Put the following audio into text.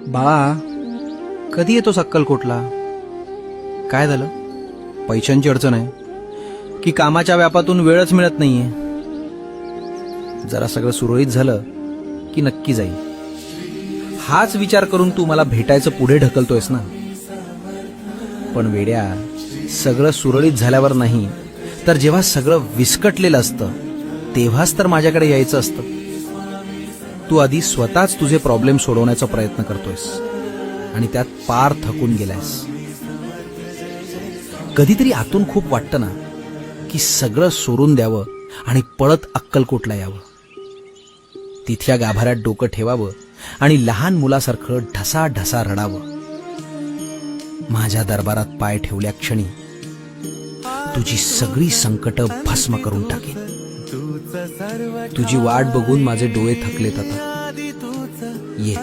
बाळा, कधी येतोस अक्कलकोटला? काय झालं? पैशांची अडचण आहे की कामाच्या व्यापातून वेळच मिळत नाहीये? जरा सगळं सुरळीत झालं की नक्की जाईल. हाच विचार करून तू मला भेटायचं पुढे ढकलतोयस ना? पण वेड्या, सगळं सुरळीत झाल्यावर नाही तर जेव्हा सगळं विस्कटलेलं असतं तेव्हाच तर माझ्याकडे यायचं असतं. तू आधी स्वतःच तुझे प्रॉब्लेम सोडवण्याचा प्रयत्न करतोयस आणि त्यात पार थकून गेलायस. कधीतरी आतून खूप वाटतं ना की सगळं सोडून द्यावं आणि पळत अक्कलकोटला यावं, तिथल्या गाभाऱ्यात डोकं ठेवावं आणि लहान मुलासारखं ढसाढसा रडावं. माझ्या दरबारात पाय ठेवल्या क्षणी तुझी सगळी संकट भस्म करून टाकेन. तुझी वाट बघून माझे डोळे थकलेत आता. ये.